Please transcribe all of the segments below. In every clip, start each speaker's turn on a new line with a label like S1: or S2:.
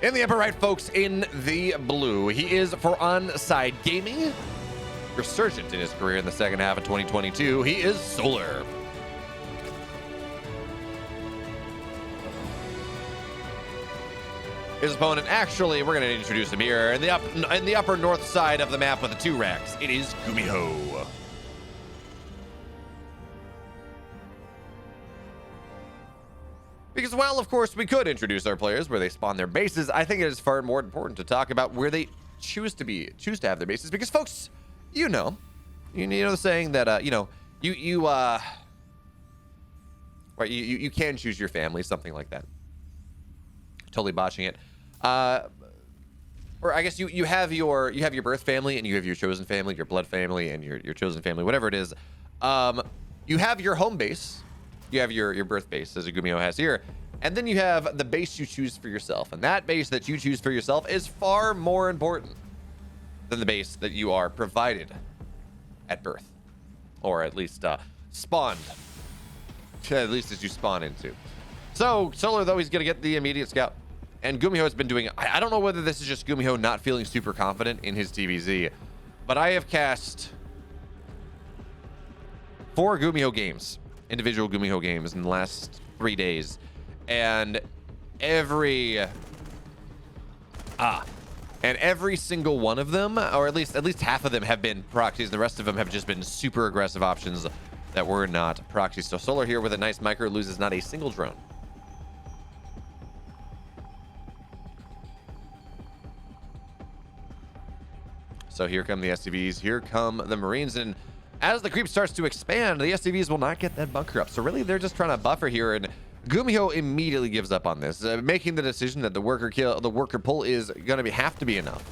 S1: In the upper right, folks, in the blue, he is for Onsyde Gaming. Resurgent in his career in the second half of 2022. He is Solar. His opponent, actually, we're going to introduce him here in the upper north side of the map with the 2 racks. It is Gumiho. Because, well, of course, we could introduce our players where they spawn their bases. I think it is far more important to talk about where they choose to have their bases. Because, folks, you know the saying that you can choose your family, something like that. Totally botching it. Or I guess you have your birth family and you have your chosen family, your blood family and your chosen family, whatever it is. You have your home base. You have your birth base, as Gumiho has here, and then you have the base you choose for yourself. And that base that you choose for yourself is far more important than the base that you are provided at birth, or at least spawned, at least as you spawn into. So Solar, though, he's gonna get the immediate scout, and Gumiho has been doing. I don't know whether this is just Gumiho not feeling super confident in his TvZ, but I have cast 4 Gumiho games. Individual Gumiho games in the last 3 days, and every single one of them, or at least half of them, have been proxies. The rest of them have just been super aggressive options that were not proxies. So Solar here with a nice micro loses not a single drone. So here come the SCVs, here come the Marines, and as the creep starts to expand, the SCVs will not get that bunker up. So really, they're just trying to buffer here, and Gumiho immediately gives up on this, making the decision that the worker pull is going to have to be enough.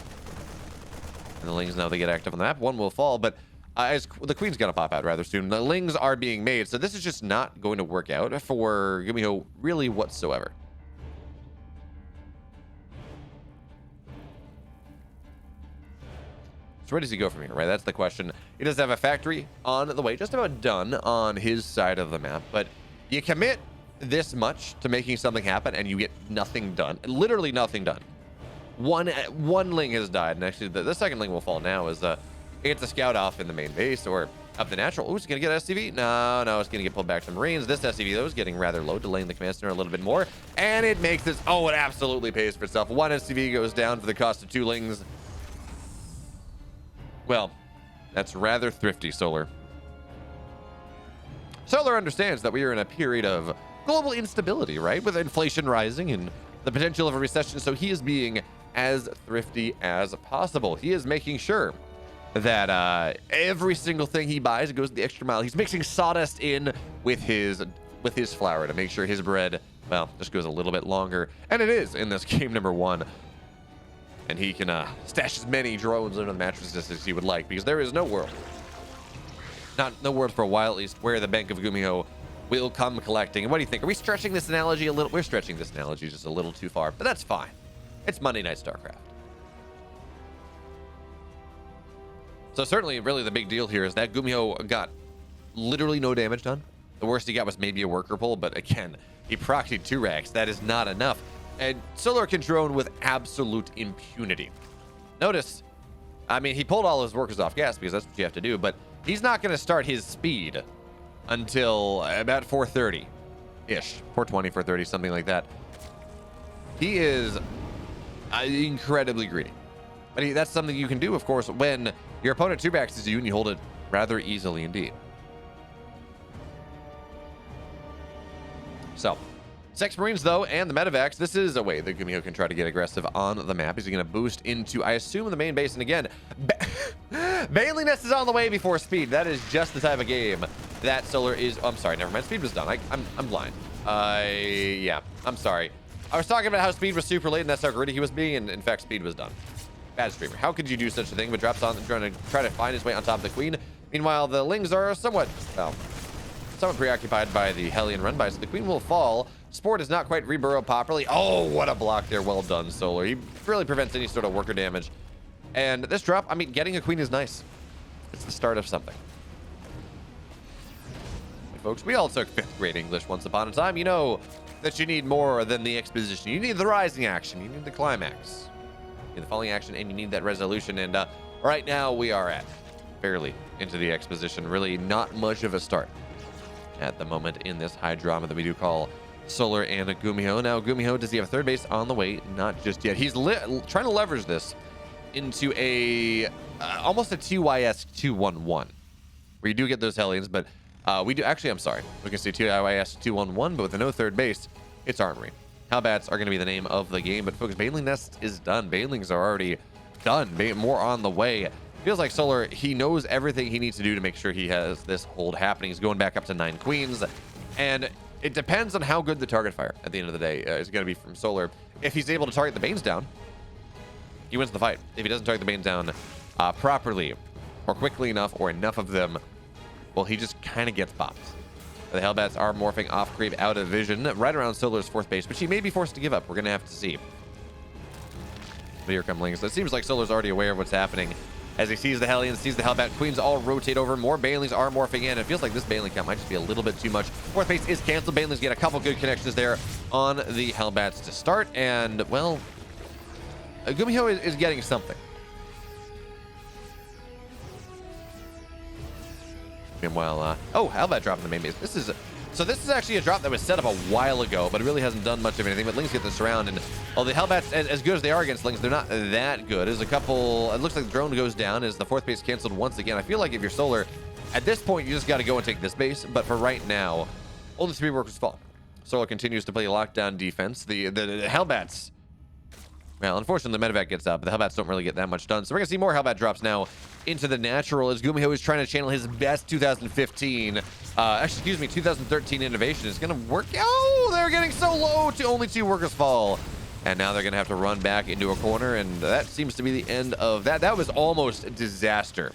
S1: And the Lings, now they get active on the map. One will fall, but as the Queen's going to pop out rather soon. The Lings are being made, so this is just not going to work out for Gumiho really whatsoever. So where does he go from here, right? That's the question. He does have a factory on the way, just about done on his side of the map, but you commit this much to making something happen and you get nothing done. Literally nothing done. One Ling has died, and actually the second Ling will fall now as it gets a scout off in the main base or up the natural. Oh, it's going to get SCV? No, it's going to get pulled back to Marines. This SCV, though, is getting rather low, delaying the command center a little bit more, and it makes this, it absolutely pays for itself. 1 SCV goes down for the cost of 2 Lings. Well, that's rather thrifty, Solar. Solar understands that we are in a period of global instability, right? With inflation rising and the potential of a recession, so he is being as thrifty as possible. He is making sure that every single thing he buys goes the extra mile. He's mixing sawdust in with his flour to make sure his bread, well, just goes a little bit longer. And it is in this game number 1. And he can stash as many drones under the mattresses as he would like, because there is no world, no world for a while at least, where the Bank of Gumiho will come collecting. And what do you think? Are we stretching this analogy a little? We're stretching this analogy just a little too far, but that's fine. It's Monday Night StarCraft. So certainly, really the big deal here is that Gumiho got literally no damage done. The worst he got was maybe a worker pull, but again, he proxied 2 racks. That is not enough. And Solar can drone with absolute impunity. Notice, I mean, he pulled all his workers off gas because that's what you have to do, but he's not going to start his speed until about 4:30-ish. 4:20, 4:30, something like that. He is incredibly greedy. But that's something you can do, of course, when your opponent 2-backs you and you hold it rather easily indeed. So, 6 Marines, though, and the medevacs. This is a way that Gumiho can try to get aggressive on the map. He's going to boost into, I assume, the main base. And again, Bailiness is on the way before speed. That is just the type of game that Solar is. Oh, I'm sorry, never mind. Speed was done. I'm blind. Yeah, I'm sorry. I was talking about how speed was super late, and that's how greedy he was being, and in fact, speed was done. Bad streamer. How could you do such a thing? But drops on, trying to find his way on top of the Queen. Meanwhile, the Lings are somewhat preoccupied by the Hellion run by, so the Queen will fall. Sport is not quite reburrowed properly. Oh, what a block there. Well done, Solar. He really prevents any sort of worker damage. And this drop, I mean, getting a Queen is nice. It's the start of something. folks. We all took 5th grade English once upon a time. You know that you need more than the exposition. You need the rising action. You need the climax. You need the falling action, and you need that resolution. And right now we are at barely into the exposition. Really not much of a start at the moment in this high drama that we do call Solar and Gumiho. Now, Gumiho, does he have a third base on the way? Not just yet. He's trying to leverage this into a almost a TYS 211, where you do get those Hellions, but we do actually, I'm sorry, we can see TYS 211, but with no third base, it's Armory. Hellbats are going to be the name of the game, but folks, Baneling Nest is done. Banelings are already done. More on the way. Feels like Solar, he knows everything he needs to do to make sure he has this hold happening. He's going back up to 9 queens, and it depends on how good the target fire at the end of the day is going to be from Solar. If he's able to target the Banes down, he wins the fight. If he doesn't target the Banes down properly or quickly enough or enough of them, well, he just kind of gets popped. The Hellbats are morphing off creep out of vision right around Solar's 4th base, which he may be forced to give up. We're going to have to see. But here come Lings. It seems like Solar's already aware of what's happening. As he sees the Hellions, sees the Hellbat Queens all rotate over. More Banelings are morphing in. It feels like this Baneling count might just be a little bit too much. 4th base is canceled. Banelings get a couple good connections there on the Hellbats to start. And, well, Gumiho is getting something. Meanwhile, oh, Hellbat dropping the main base. This is actually a drop that was set up a while ago, but it really hasn't done much of anything. But Lings get this around, and the Hellbats, as good as they are against Lings, they're not that good. There's a couple. It looks like the drone goes down as the 4th base canceled once again. I feel like if you're Solar, at this point you just got to go and take this base. But for right now, only 3 workers fall. Solar continues to play lockdown defense. The Hellbats. Well, unfortunately, the medevac gets up, but the Hellbats don't really get that much done. So we're going to see more Hellbat drops now into the natural as Gumiho is trying to channel his best 2013 innovation. Is going to work. Oh, they're getting so low to only 2 workers fall. And now they're going to have to run back into a corner, and that seems to be the end of that. That was almost a disaster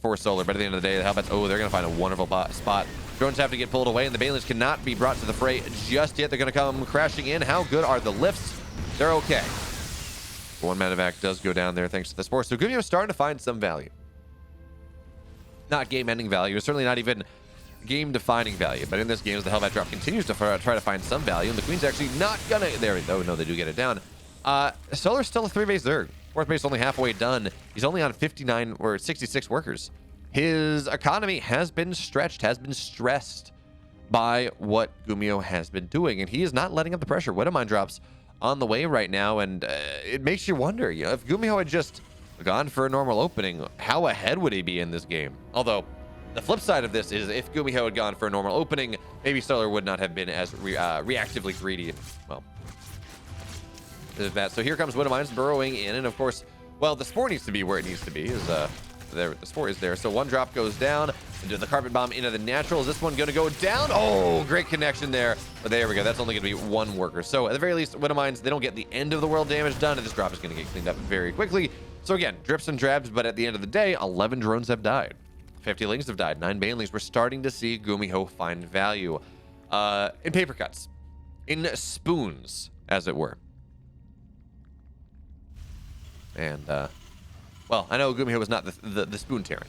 S1: for Solar, but at the end of the day, the Hellbats, oh, they're going to find a wonderful spot. Drones have to get pulled away, and the Banelings cannot be brought to the fray just yet. They're going to come crashing in. How good are the lifts? They're okay. One medevac does go down there thanks to the spore. So Gumiho is starting to find some value. Not game-ending value. Certainly not even game-defining value. But in this game, as the Hellbat drop continues to try to find some value, and the Queen's actually not gonna... There we go. No, they do get it down. Solar's still a 3-base Zerg. 4th base only halfway done. He's only on 59 or 66 workers. His economy has been stretched, has been stressed by what Gumiho has been doing, and he is not letting up the pressure. Widowmine drops on the way right now, and it makes you wonder, you know, if Gumiho had just gone for a normal opening, how ahead would he be in this game? Although the flip side of this is if Gumiho had gone for a normal opening, maybe Solar would not have been as reactively greedy. Well, there's that. So here comes Widowmines burrowing in, and of course, well, the spore needs to be where it needs to be. The spore is there. So 1 drop goes down into the carpet bomb into the natural. Is this one going to go down? Oh, great connection there. But there we go. That's only going to be 1 worker. So at the very least, Widowmines, they don't get the end of the world damage done, and this drop is going to get cleaned up very quickly. So again, drips and drabs, but at the end of the day, 11 drones have died. 50 Lings have died. 9 Banelings. We're starting to see Gumiho find value in paper cuts, in spoons, as it were. And, well, I know Gumiho was not the spoon Terran,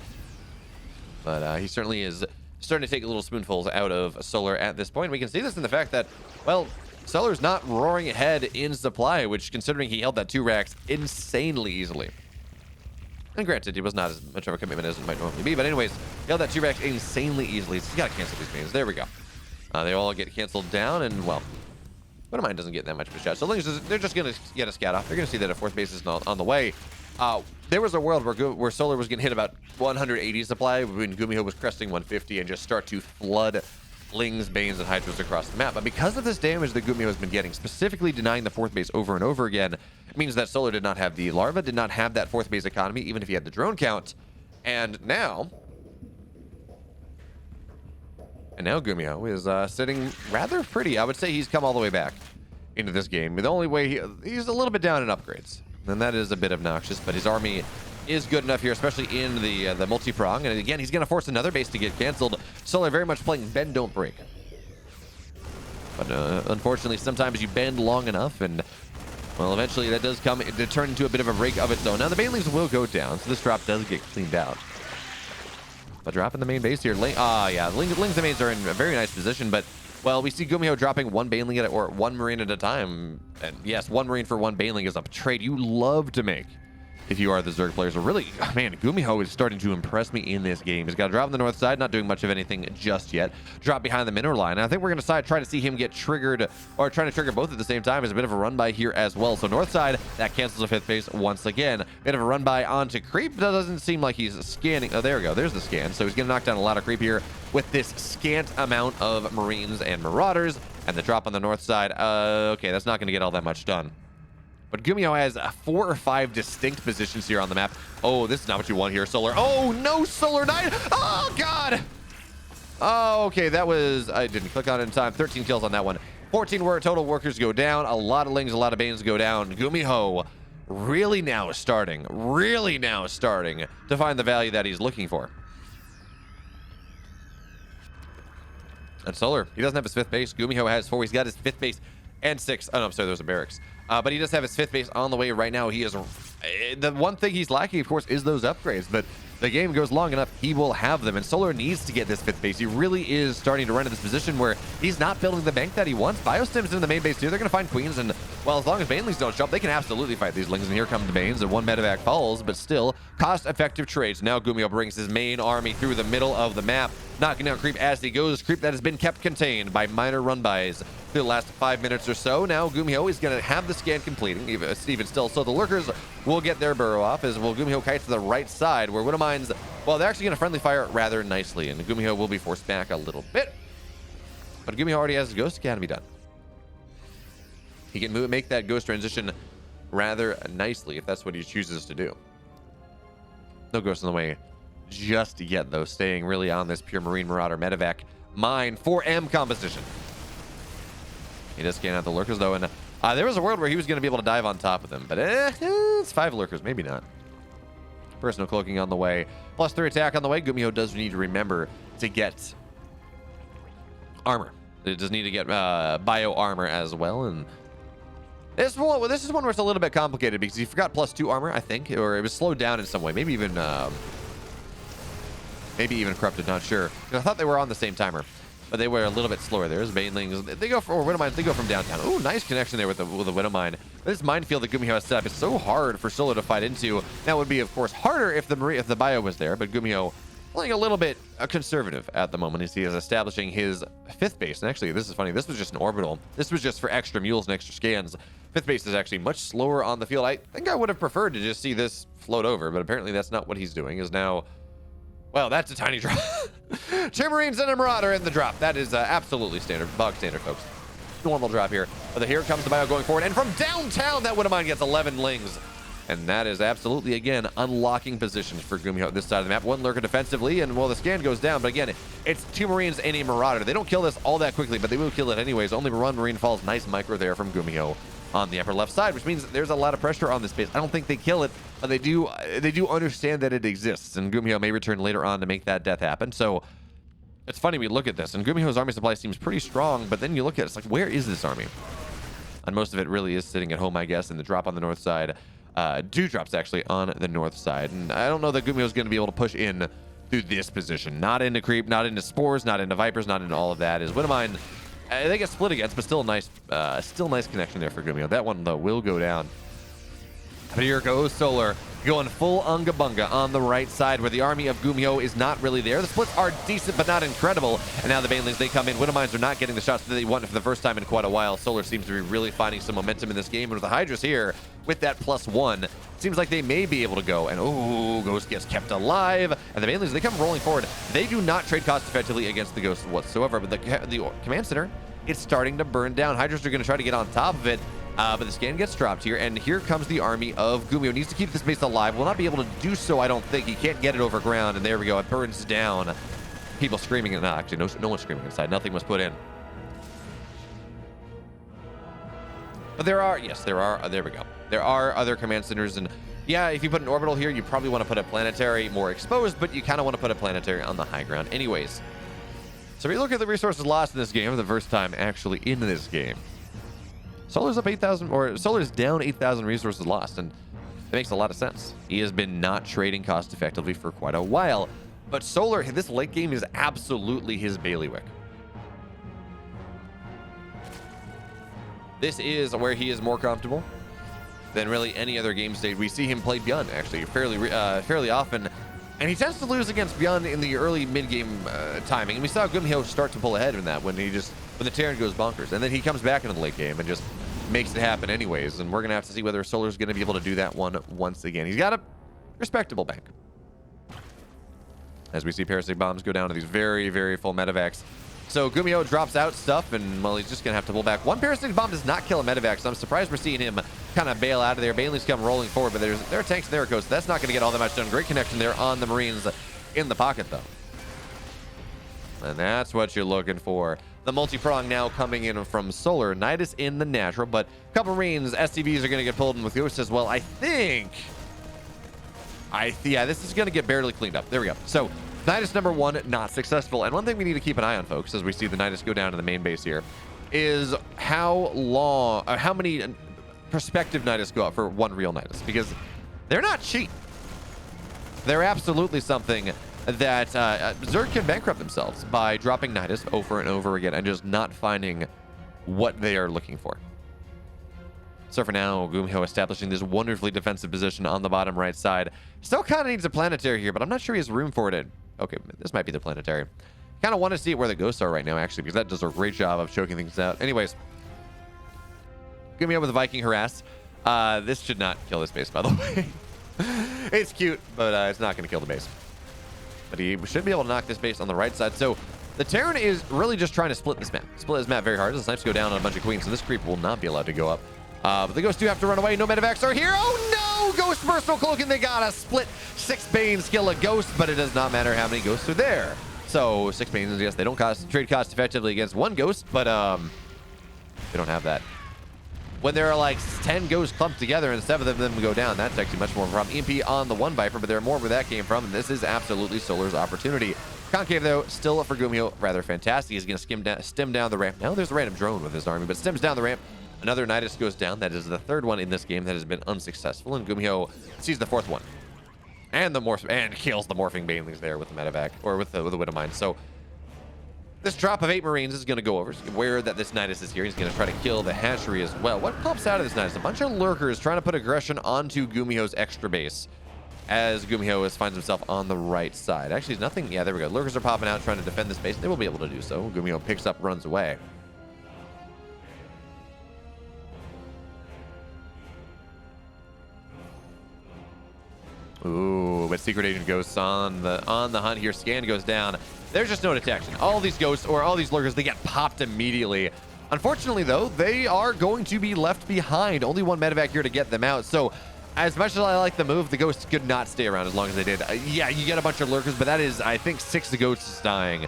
S1: but he certainly is starting to take little spoonfuls out of Solar at this point. We can see this in the fact that, well, Solar's not roaring ahead in supply, which, considering he held that 2 racks insanely easily. And granted, it was not as much of a commitment as it might normally be, but anyways, he held that 2 racks insanely easily. So he's got to cancel these mains. There we go. They all get canceled down, and, well, Widowmine doesn't get that much of a shot. So they're just going to get a scat off. They're going to see that a 4th base is on the way. There was a world where Solar was getting hit about 180 supply when Gumiho was cresting 150 and just start to flood Lings, Banes, and Hydras across the map. But because of this damage that Gumiho has been getting, specifically denying the 4th base over and over again, it means that Solar did not have the larva, did not have that 4th base economy, even if he had the drone count. And now Gumiho is sitting rather pretty. I would say he's come all the way back into this game. The only way he's a little bit down in upgrades, and that is a bit obnoxious, but his army is good enough here, especially in the multi-prong. And again, he's going to force another base to get canceled. Solar very much playing bend, don't break. But unfortunately, sometimes you bend long enough, and, well, eventually that does come to turn into a bit of a break of its own. Now, the Banelings will go down, so this drop does get cleaned out. But dropping the main base here. Yeah, Lings and mains are in a very nice position, but well, we see Gumiho dropping one Baneling at or one Marine at a time. And yes, one Marine for one Baneling is a trade you love to make if you are the Zerg players. So really, man, Gumiho is starting to impress me in this game. He's got a drop on the north side, not doing much of anything just yet. Drop behind the mineral line. And I think we're going to try to see him get triggered, or trying to trigger both at the same time. Is a bit of a run by here as well. So north side, that cancels a fifth base once again. Bit of a run by onto creep. That doesn't seem like he's scanning. Oh, there we go. There's the scan. So he's going to knock down a lot of creep here with this scant amount of Marines and Marauders. And the drop on the north side. Okay, that's not going to get all that much done. But Gumiho has 4 or 5 distinct positions here on the map. Oh, this is not what you want here, Solar. Oh, no, Solar died. Oh, God. Oh, okay, that was... I didn't click on it in time. 13 kills on that one. 14 total workers go down. A lot of Lings, a lot of Banes go down. Gumiho really now starting to find the value that he's looking for. And Solar, he doesn't have his 5th base. Gumiho has 4. He's got his 5th base and 6. Oh, no, I'm sorry, there's a barracks. But he does have his 5th base on the way right now. He is... the one thing he's lacking, of course, is those upgrades. But the game goes long enough, he will have them. And Solar needs to get this 5th base. He really is starting to run in this position where he's not building the bank that he wants. Biostim's in the main base too. They're going to find Queens. And, well, as long as Banelings don't show up, they can absolutely fight these Lings. And here come the Banes. And one medevac falls, but still cost-effective trades. Now Gumiho brings his main army through the middle of the map, knocking down creep as he goes. Creep that has been kept contained by minor run-bys through the last 5 minutes or so. Now Gumiho is going to have the scan completing, even still. So the lurkers will get their burrow off as well. Gumiho kites to the right side where Widowmines, well, they're actually going to friendly fire rather nicely, and Gumiho will be forced back a little bit. But Gumiho already has his Ghost Academy done. He can make that Ghost transition rather nicely if that's what he chooses to do. No Ghost in the way just yet, though, staying really on this pure Marine Marauder medevac mine for M composition. He does scan out the lurkers, though, and there was a world where he was going to be able to dive on top of them, but it's 5 lurkers, maybe not. Personal cloaking on the way, +3 attack on the way. Gumiho does need to remember to get armor. It does need to get bio armor as well, and this is one where it's a little bit complicated because he forgot +2 armor, I think, or it was slowed down in some way, maybe even corrupted, not sure. I thought they were on the same timer, but they were a little bit slower. There's Banelings. They go for Widowmines. They go from downtown. Ooh, nice connection there with the Widowmine. This minefield that Gumiho has set up is so hard for Solo to fight into. That would be, of course, harder if the bio was there, but Gumiho playing a little bit conservative at the moment as he is establishing his 5th base. And actually, this is funny. This was just an orbital. This was just for extra mules and extra scans. 5th base is actually much slower on the field. I think I would have preferred to just see this float over, but apparently that's not what he's doing. Is now... Well, that's a tiny drop. 2 Marines and a Marauder in the drop. That is absolutely standard. Bog standard, folks. Normal drop here. But here comes the bio going forward. And from downtown, that Widowmine gets 11 Lings. And that is absolutely, again, unlocking positions for Gumiho at this side of the map. 1 lurker defensively, and, well, the scan goes down. But, again, it's 2 Marines and a Marauder. They don't kill this all that quickly, but they will kill it anyways. Only 1 Marine falls. Nice micro there from Gumiho on the upper left side, which means there's a lot of pressure on this base. I don't think they kill it, but they do understand that it exists, and Gumiho may return later on to make that death happen. So it's funny, we look at this, and Gumiho's army supply seems pretty strong, but then you look at it, it's like, where is this army? And most of it really is sitting at home, I guess, and the drop on the north side. 2 drops, actually, on the north side. And I don't know that Gumiho's going to be able to push in through this position. Not into creep, not into spores, not into vipers, not into all of that. Is Widowmine... they get split against, but still nice connection there for Gumiho. That one, though, will go down. But here goes Solar, going full Unga Bunga on the right side, where the army of Gumiho is not really there. The splits are decent, but not incredible. And now the Banelings, they come in. Widowmines are not getting the shots that they want for the first time in quite a while. Solar seems to be really finding some momentum in this game. And with the Hydras here, with that +1, seems like they may be able to go. And, oh, Ghost gets kept alive. And the Banelings, they come rolling forward. They do not trade cost effectively against the Ghost whatsoever. But the command center, it's starting to burn down. Hydras are going to try to get on top of it. But the scan gets dropped here, and here comes the army of Gumiho. Needs to keep this base alive. Will not be able to do so, I don't think. He can't get it over ground, and there we go. It burns down. People screaming. No, actually, no one's screaming inside. Nothing was put in. But there are, there we go. There are other command centers, and yeah, if you put an orbital here, you probably want to put a planetary more exposed, but you kind of want to put a planetary on the high ground anyways. So we look at the resources lost in this game for the first time actually in this game. Solar's up 8,000, or Solar's down 8,000 resources lost, and it makes a lot of sense. He has been not trading cost effectively for quite a while, But Solar, this late game is absolutely his bailiwick. This is where he is more comfortable than really any other game stage. We see him play Beyond actually fairly often, and he tends to lose against Beyond in the early mid-game timing. And we saw Gumiho start to pull ahead in that when the Terran goes bonkers, and then he comes back into the late game and just makes it happen anyways. And we're gonna have to see whether Solar's gonna be able to do that one once again. He's got a respectable bank. As we see parasitic bombs go down to these very, very full medevacs. So Gumiho drops out stuff, and well, he's just gonna have to pull back. One parasitic bomb does not kill a medevac, so I'm surprised we're seeing him kind of bail out of there. Bailey's come rolling forward, but there are tanks there, so that's not gonna get all that much done. Great connection there on the Marines in the pocket, though. And that's what you're looking for. The multi-prong now coming in from Solar. Nidus in the natural, but a couple Marines, SCVs are gonna get pulled in with Ghost as well. Yeah, this is gonna get barely cleaned up. There we go. So Nidus number 1, not successful. And one thing we need to keep an eye on, folks, as we see the Nidus go down to the main base here, is how many prospective Nidus go out for one real Nidus, because they're not cheap. They're absolutely something that Zerg can bankrupt themselves by dropping Nidus over and over again and just not finding what they are looking for. So for now, Gumiho establishing this wonderfully defensive position on the bottom right side. Still kind of needs a planetary here, but I'm not sure he has room for it. Okay, this might be the planetary. Kind of want to see where the ghosts are right now, actually, because that does a great job of choking things out. Anyways, Gumiho with the Viking harass. This should not kill this base, by the way. It's cute, but it's not going to kill the base. But he should be able to knock this base on the right side. So the Terran is really just trying to split this map. Split this map very hard. The snipes go down on a bunch of queens, so this creep will not be allowed to go up. But the ghosts do have to run away. No medevacs are here. Oh no! Ghost personal cloak, and they got a split 6 Banes kill a ghost, but it does not matter how many ghosts are there. So 6 Banes, yes, they don't trade cost effectively against 1 ghost, but they don't have that. When there are like 10 ghosts clumped together and 7 of them go down, that's actually much more of a problem. EMP on the 1 Viper, but there are more where that came from, and this is absolutely Solar's opportunity. Concave, though, still for Gumiho, rather fantastic. He's going to stem down the ramp. Now there's a random drone with his army, but stems down the ramp. Another Nidus goes down. That is the 3rd one in this game that has been unsuccessful, and Gumiho sees the 4th one. And kills the morphing Banelings there with the medevac, or with the Widowmine. So this drop of 8 Marines is going to go over. So aware that this Nidus is here. He's going to try to kill the hatchery as well. What pops out of this Nidus? A bunch of lurkers trying to put aggression onto Gumiho's extra base, as Gumiho finds himself on the right side. Actually, nothing. Yeah, there we go. Lurkers are popping out trying to defend this base. They will be able to do so. Gumiho picks up, runs away. Ooh, but Secret Agent Ghosts on the hunt here. Scan goes down. There's just no detection. All these ghosts, or all these lurkers, they get popped immediately. Unfortunately, though, they are going to be left behind. Only 1 medevac here to get them out. So as much as I like the move, the ghosts could not stay around as long as they did. Yeah, you get a bunch of lurkers, but that is, I think, 6 ghosts dying.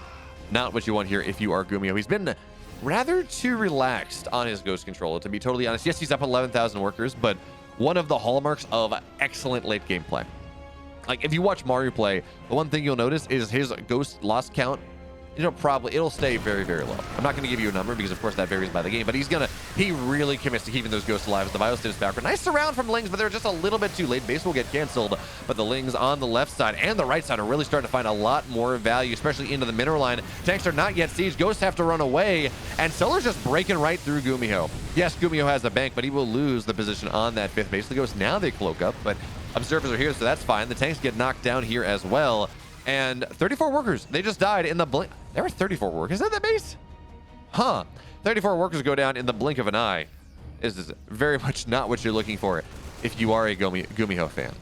S1: Not what you want here if you are Gumiho. He's been rather too relaxed on his ghost control, to be totally honest. Yes, he's up 11,000 workers, but one of the hallmarks of excellent late game play. Like, if you watch Mario play, the one thing you'll notice is his ghost loss count, it'll stay very, very low. I'm not going to give you a number because, of course, that varies by the game, but he really commits to keeping those ghosts alive as the bio steps backward. Nice surround from Lings, but they're just a little bit too late. Base will get canceled, but the Lings on the left side and the right side are really starting to find a lot more value, especially into the mineral line. Tanks are not yet sieged. Ghosts have to run away, and Solar's just breaking right through Gumiho. Yes, Gumiho has the bank, but he will lose the position on that 5th base. The ghosts, now they cloak up, but observers are here, so that's fine. The tanks get knocked down here as well. And 34 workers, they just died in the blink. There were 34 workers at that base? Huh. 34 workers go down in the blink of an eye. This is very much not what you're looking for if you are a Gumiho fan.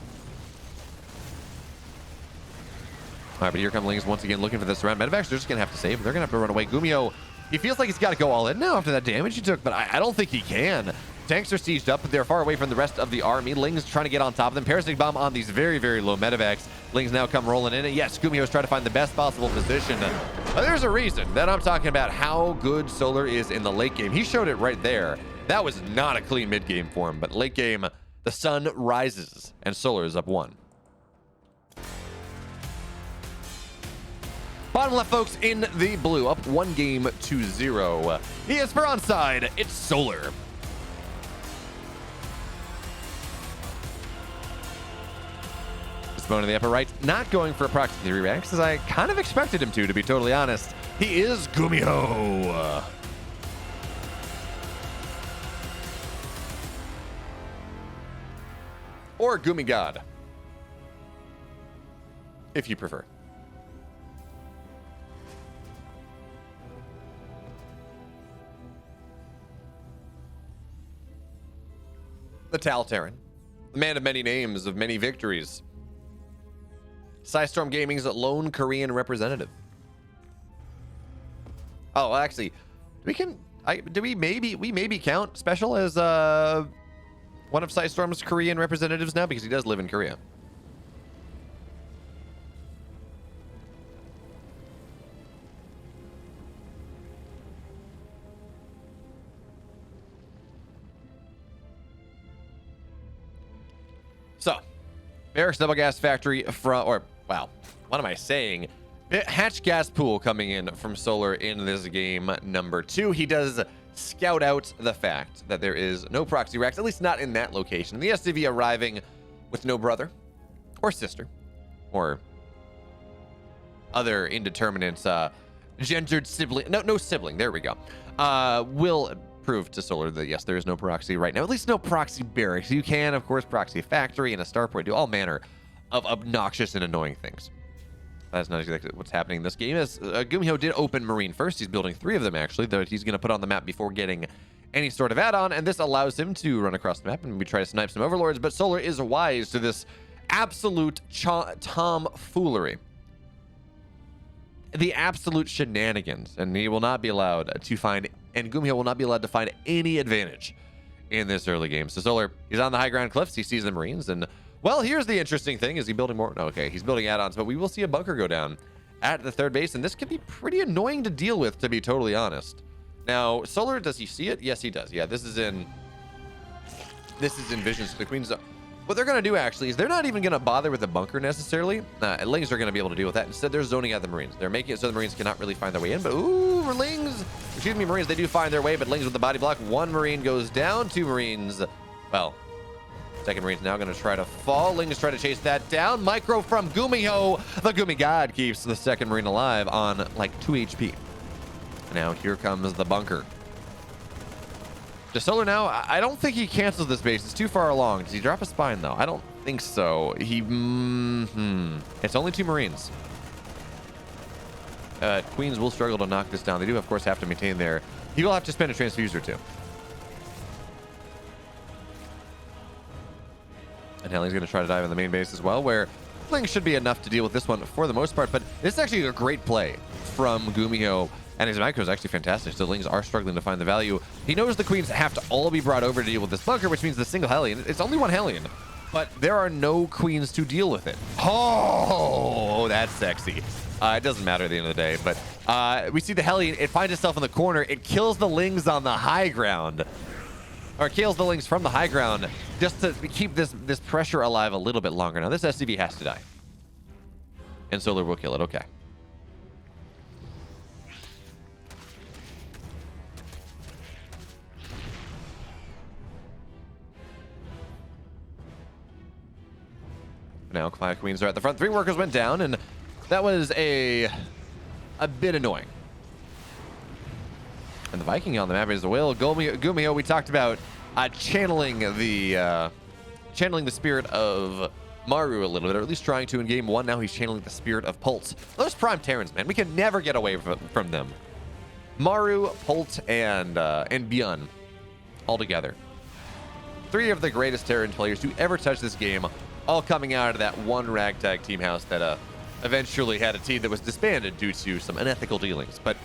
S1: All right, but here come Lings once again looking for this round. Medevacs, they're just going to have to save. They're going to have to run away. Gumiho, he feels like he's got to go all in now after that damage he took, but I don't think he can. Tanks are sieged up, but they're far away from the rest of the army. Lings trying to get on top of them. Parasitic bomb on these very, very low medevacs. Lings now come rolling in. And yes, Gumiho's trying to find the best possible position. But there's a reason that I'm talking about how good Solar is in the late game. He showed it right there. That was not a clean mid game for him, but late game, the sun rises and Solar is up 1. Bottom left, folks, in the blue, up 1 game to 0. He is for Onsyde. It's Solar. Spawn in the upper right, not going for a proxy 3 ranks, as I kind of expected him to be totally honest. He is Gumiho. Or Gumi God, if you prefer. The Terran, the man of many names, of many victories. PSISTORM Gaming's lone Korean representative. Oh, well, actually, we maybe count Special as one of PSISTORM's Korean representatives now, because he does live in Korea. So, Barracks Double Gas Factory from, or, wow, what am I saying? Hatch Gas Pool coming in from Solar in this game number 2. He does scout out the fact that there is no proxy racks, at least not in that location. The SCV arriving with no brother or sister or other indeterminate gendered sibling. No sibling. There we go. Will prove to Solar that yes, there is no proxy right now. At least no proxy barracks. You can, of course, proxy a factory and a starport, do all manner of obnoxious and annoying things. That's not exactly what's happening in this game. As Gumiho did open Marine first. He's building 3 of them, actually, that he's going to put on the map before getting any sort of add-on, and this allows him to run across the map and we try to snipe some overlords, but Solar is wise to this absolute tomfoolery. The absolute shenanigans, and he will not be allowed to find, and Gumiho will not be allowed to find any advantage in this early game. So Solar, he's on the high ground cliffs, he sees the Marines, and well, here's the interesting thing. Is he building more? No, okay, he's building add-ons, but we will see a bunker go down at the 3rd base, and this can be pretty annoying to deal with, to be totally honest. Now, Solar, does he see it? Yes, he does. Yeah, this is in Visions to the Queen's Zone. What they're going to do, actually, is they're not even going to bother with the bunker necessarily. Lings are going to be able to deal with that. Instead, they're zoning out the Marines. They're making it so the Marines cannot really find their way in, but ooh, Marines, they do find their way, but Lings with the body block. 1 Marine goes down, 2 Marines, well, 2nd Marine's now going to try to fall. Lings try to chase that down. Micro from Gumiho. The Gumi God keeps the 2nd Marine alive on like 2 HP. Now here comes the bunker. Does Solar now? I don't think he cancels this base. It's too far along. Does he drop a spine though? I don't think so. It's only 2 Marines. Queens will struggle to knock this down. They do, of course, have to maintain their... He will have to spend a transfuser too. And Helling's going to try to dive in the main base as well, where Ling should be enough to deal with this one for the most part. But this is actually a great play from Gumiho, and his micro is actually fantastic. So Lings are struggling to find the value. He knows the Queens have to all be brought over to deal with this bunker, which means the single Hellion. It's only 1 Hellion, but there are no Queens to deal with it. Oh, that's sexy. It doesn't matter at the end of the day, but we see the Hellion. It finds itself in the corner. It kills the Lings on the high ground. Or kills the Lings from the high ground just to keep this pressure alive a little bit longer. Now, this SCV has to die. And Solar will kill it. Okay. Now, 5 Queens are at the front. 3 workers went down, and that was a bit annoying. And the Viking on the map is the will. Gumiho, we talked about channeling the spirit of Maru a little bit, or at least trying to in game 1. Now he's channeling the spirit of Pult. Those prime Terrans, man, we can never get away from them. Maru, Pult, and Bjorn all together. 3 of the greatest Terran players to ever touch this game, all coming out of that one ragtag team house that eventually had a team that was disbanded due to some unethical dealings. But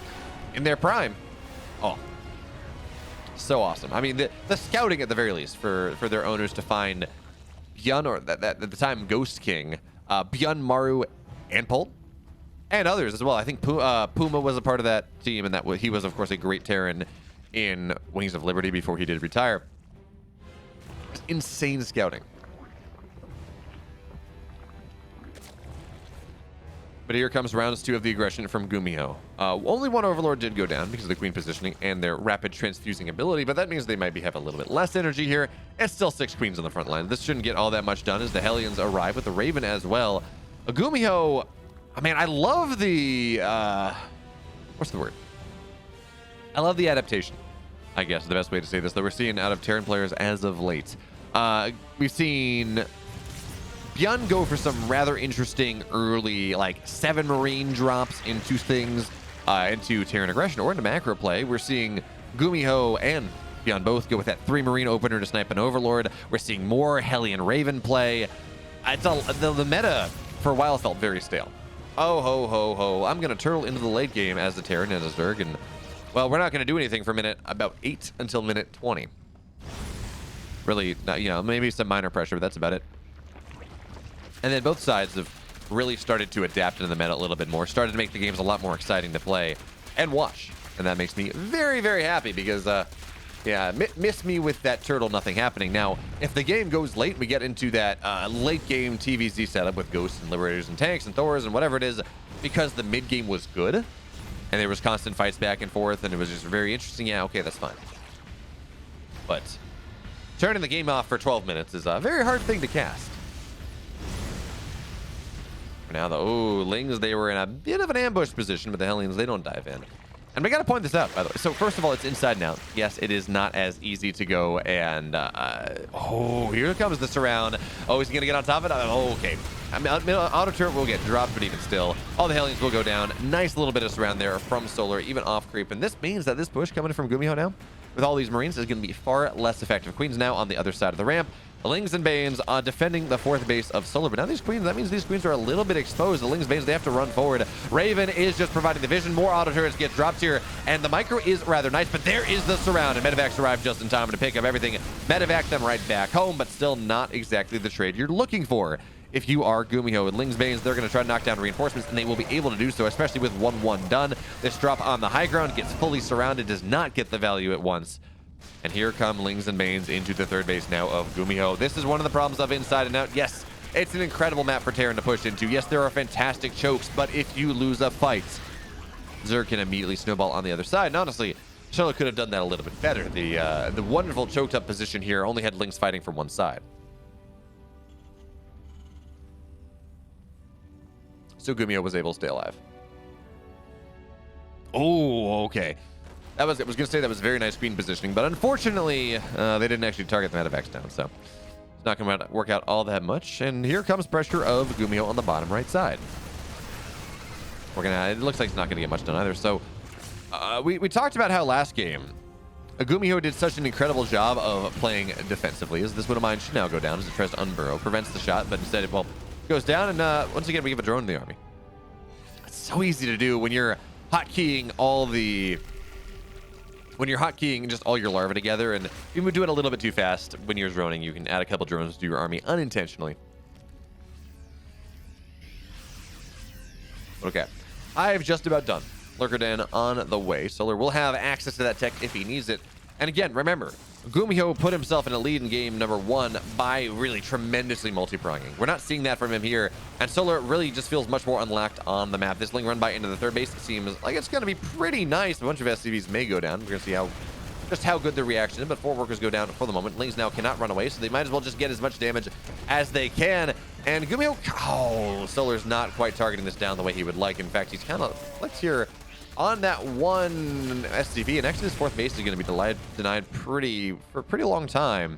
S1: in their prime, oh, so awesome. I mean, the scouting at the very least for their owners to find Bjorn, or that at the time Ghost King, Bjorn, Maru, and Pult, and others as well. I think Puma was a part of that team, and that he was, of course, a great Terran in Wings of Liberty before he did retire. Insane scouting. But here comes rounds 2 of the aggression from Gumiho. Only one Overlord did go down because of the Queen positioning and their rapid transfusing ability, but that means they might have a little bit less energy here. It's still 6 Queens on the front line. This shouldn't get all that much done as the Hellions arrive with the Raven as well. Gumiho, I mean, I love the... what's the word? I love the adaptation, I guess is the best way to say this, that we're seeing out of Terran players as of late. We've seen Beyond go for some rather interesting early, like 7 Marine drops into things, into Terran aggression or into macro play. We're seeing Gumiho and Beyond both go with that 3 Marine opener to snipe an Overlord. We're seeing more Hellion Raven play. The meta for a while felt very stale. Oh, ho, ho, ho. I'm going to turtle into the late game as the Terran and a Zerg, and, well, we're not going to do anything for about 8 until minute 20. Really, not, you know, maybe some minor pressure, but that's about it. And then both sides have really started to adapt into the meta a little bit more, started to make the games a lot more exciting to play and watch. And that makes me very, very happy because, yeah, miss me with that turtle nothing happening. Now, if the game goes late, we get into that late game TvZ setup with Ghosts and Liberators and Tanks and Thors and whatever it is, because the mid game was good and there was constant fights back and forth and it was just very interesting. Yeah, okay, that's fine. But turning the game off for 12 minutes is a very hard thing to cast. For now, though, Lings, they were in a bit of an ambush position, but the Hellions, they don't dive in. And we got to point this out, by the way. So first of all, it's inside and out. Yes, it is not as easy to go and... oh, here comes the surround. Oh, is he going to get on top of it? Oh, okay. I mean, auto turret will get dropped, but even still, all the Hellions will go down. Nice little bit of surround there from Solar, even off creep. And this means that this push coming from Gumiho now, with all these Marines, is going to be far less effective. Queens now on the other side of the ramp. Lings and Banes defending the 4th base of Solar. But now these Queens, that means these Queens are a little bit exposed. The Lings, Banes, they have to run forward. Raven is just providing the vision. More auto turrets get dropped here. And the micro is rather nice, but there is the surround. And Medivacs arrive just in time to pick up everything. Medivac them right back home, but still not exactly the trade you're looking for. If you are Gumiho and Lings Banes, they're going to try to knock down reinforcements, and they will be able to do so, especially with 1-1 done. This drop on the high ground gets fully surrounded, does not get the value at once. And here come Lings and Banes into the 3rd base now of Gumiho. This is one of the problems of Inside and Out. Yes, it's an incredible map for Terran to push into. Yes, there are fantastic chokes, but if you lose a fight, Zerg can immediately snowball on the other side. And honestly, Solo could have done that a little bit better. The wonderful choked up position here only had Lings fighting from one side. So Gumiho was able to stay alive. Oh, okay. I was going to say that was very nice Queen positioning, but unfortunately, they didn't actually target the Medivacs down, so it's not going to work out all that much. And here comes pressure of Gumiho on the bottom right side. It looks like it's not going to get much done either. So we talked about how last game, Gumiho did such an incredible job of playing defensively, as this one of mine should now go down as it tries to unburrow, prevents the shot, but instead it, well, goes down, and once again, we give a drone to the army. It's so easy to do when you're hotkeying all the... When you're hotkeying just all your larvae together, and you would do it a little bit too fast when you're droning, you can add a couple drones to your army unintentionally. Okay, I've just about done. Lurker Den on the way. Solar will have access to that tech if he needs it. And again, remember, Gumiho put himself in a lead in game number 1 by really tremendously multi-pronging. We're not seeing that from him here, and Solar really just feels much more unlocked on the map. This Ling run by into the 3rd base seems like it's going to be pretty nice. A bunch of SCVs may go down. We're going to see just how good the reaction is, but 4 workers go down for the moment. Lings now cannot run away, so they might as well just get as much damage as they can. And Gumiho, oh, Solar's not quite targeting this down the way he would like. In fact, he's kind of, let's hear... on that one SCV, and actually this 4th base is going to be denied for a pretty long time.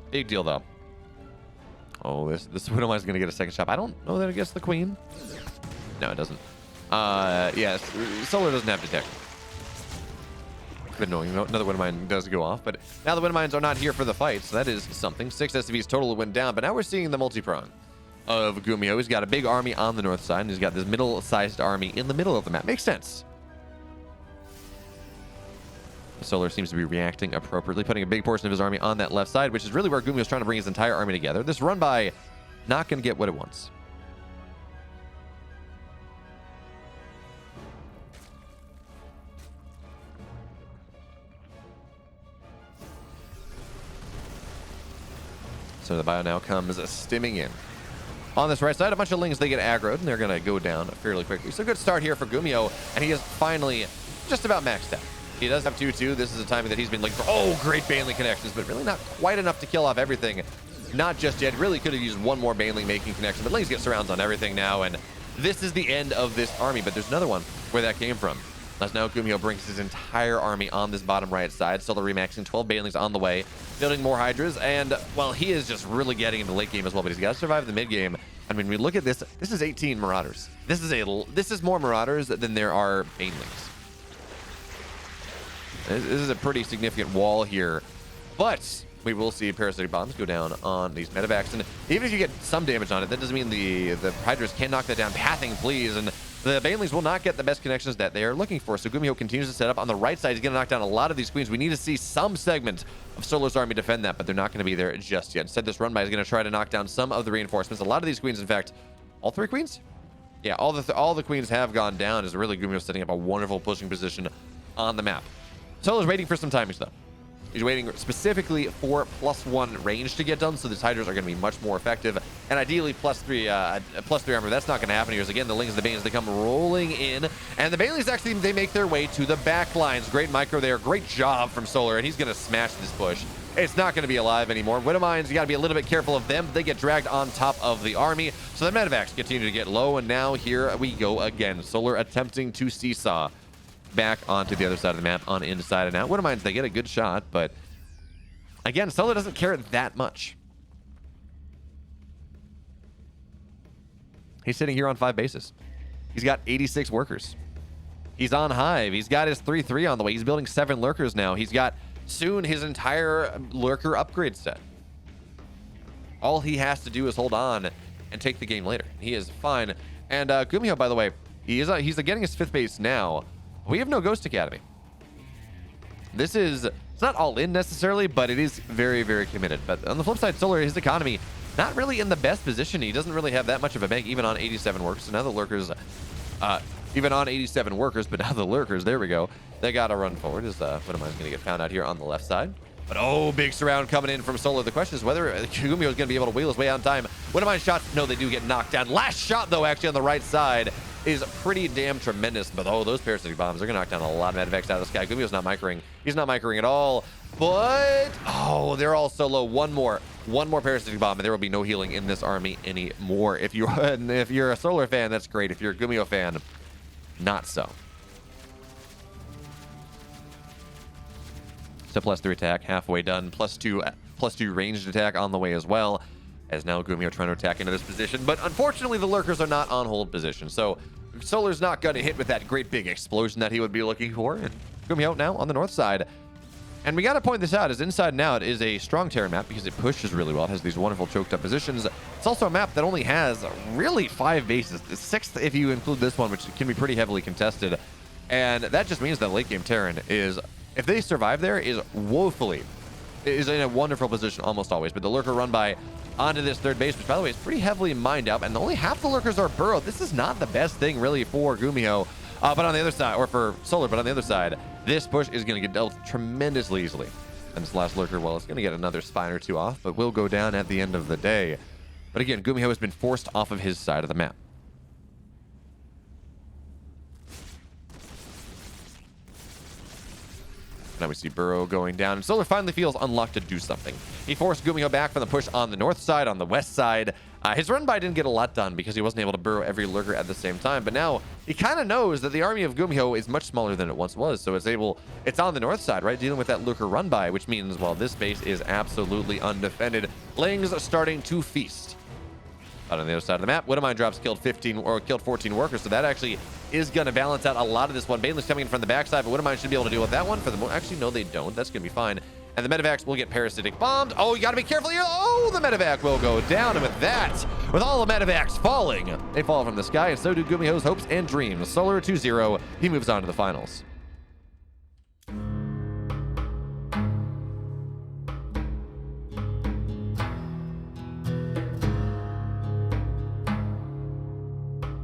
S1: Big deal, though. Oh, this Widowmine is going to get a second shot. I don't know that it gets the Queen. No, it doesn't. Yes, Solar doesn't have detect. But no, another Widowmine does go off, but now the Widowmines are not here for the fight, so that is something. 6 SCVs total went down, but now we're seeing the multi-prong of Gumiho. He's got a big army on the north side, and he's got this middle-sized army in the middle of the map. Makes sense. Solar seems to be reacting appropriately, putting a big portion of his army on that left side, which is really where Gumiho is trying to bring his entire army together. This run by not going to get what it wants. So the bio now comes stimming in. on this right side. A bunch of Lings, they get aggroed, and they're going to go down fairly quickly. So good start here for Gumiho, and he is finally just about maxed out. He does have 2-2. This is a timing that he's been looking for. Oh, great Baneling connections, but really not quite enough to kill off everything. Not just yet. Really could have used one more Baneling making connection, but Lings get surrounds on everything now, and this is the end of this army, but there's another one where that came from. As now Gumiho brings his entire army on this bottom right side. Still remaxing, 12 Banelings on the way, building more Hydras, and, well, he is just really getting into the late game as well, but he's got to survive the mid game. I mean, we look at this. This is 18 Marauders. This is more Marauders than there are Banelings. This is a pretty significant wall here, but we will see parasitic bombs go down on these medevacs, and even if you get some damage on it, that doesn't mean the Hydras can knock that down. Pathing, please, and the Banelings will not get the best connections that they are looking for. So Gumiho continues to set up on the right side. He's going to knock down a lot of these queens. We need to see some segment of Solar's army defend that, but they're not going to be there just yet. Instead, this run by is going to try to knock down some of the reinforcements. A lot of these queens, in fact, all 3 queens? Yeah, all the queens have gone down, as really Gumiho setting up a wonderful pushing position on the map. Solar's waiting for some timings, though. He's waiting specifically for +1 range to get done, so the Hydras are going to be much more effective, and ideally +3 armor. That's not going to happen here. As again, the Lings, the Banes, they come rolling in, and the Banelings actually, they make their way to the back lines. Great micro there. Great job from Solar, and he's going to smash this push. It's not going to be alive anymore. Widowmines, you got to be a little bit careful of them. They get dragged on top of the army, so the medevacs continue to get low, and now here we go again. Solar attempting to seesaw back onto the other side of the map on inside and out. Widowmines, they get a good shot, but again, Solar doesn't care that much. He's sitting here on 5 bases. He's got 86 workers. He's on Hive. He's got his 3-3 on the way. He's building 7 lurkers now. He's got soon his entire lurker upgrade set. All he has to do is hold on and take the game later. He is fine. And Gumiho, by the way, he's getting his 5th base now. We have no Ghost Academy. It's not all in necessarily, but it is very, very committed. But on the flip side, Solar, his economy, not really in the best position. He doesn't really have that much of a bank, even on 87 workers. So now the lurkers, even on 87 workers, but now the lurkers, there we go. They got to run forward. Widowmine's going to get found out here on the left side. But oh, big surround coming in from Solar. The question is whether Gumiho is going to be able to wheel his way on time. Widowmine shots, no, they do get knocked down. Last shot, though, actually on the right side is pretty damn tremendous. But oh, those parasitic bombs are going to knock down a lot of medevacs out of the sky. Gumiho's not microing. He's not microing at all. But oh, they're all so low. One more parasitic bomb, and there will be no healing in this army anymore. If you're a Solar fan, that's great. If you're a Gumiho fan, not so. So +3 attack, halfway done. +2 ranged attack on the way as well. As now Gumiho trying to attack into this position. But unfortunately, the lurkers are not on hold position. So Solar's not going to hit with that great big explosion that he would be looking for. And Gumiho now on the north side. And we got to point this out, as inside and out is a strong Terran map because it pushes really well. It has these wonderful choked up positions. It's also a map that only has really 5 bases. The 6th, if you include this one, which can be pretty heavily contested. And that just means that late game Terran is, if they survive there, is in a wonderful position almost always. But the lurker run by onto this 3rd base, which by the way is pretty heavily mined out, and only half the lurkers are burrowed. This is not the best thing really for Gumiho, but on the other side, or for Solar, but on the other side, this push is going to get dealt tremendously easily. And this last lurker, well, it's going to get another spine or 2 off, but will go down at the end of the day. But again, Gumiho has been forced off of his side of the map. Now we see Burrow going down, and Solar finally feels unlocked to do something. He forced Gumiho back from the push on the north side, on the west side. His run by didn't get a lot done because he wasn't able to burrow every lurker at the same time, but now he kind of knows that the army of Gumiho is much smaller than it once was, so it's on the north side, right, dealing with that lurker run by, which means, well, this base is absolutely undefended. Lings starting to feast. Out on the other side of the map, Widowmine drops killed 14 workers, so that actually is going to balance out a lot of this one. Baneling's coming in from the backside, but Widowmine should be able to deal with that one for the actually, no, they don't. That's going to be fine. And the medevacs will get parasitic bombed. Oh, you got to be careful here. Oh, the medevac will go down. And with that, with all the medevacs falling, they fall from the sky, and so do Gumiho's hopes and dreams. Solar 2-0. He moves on to the finals.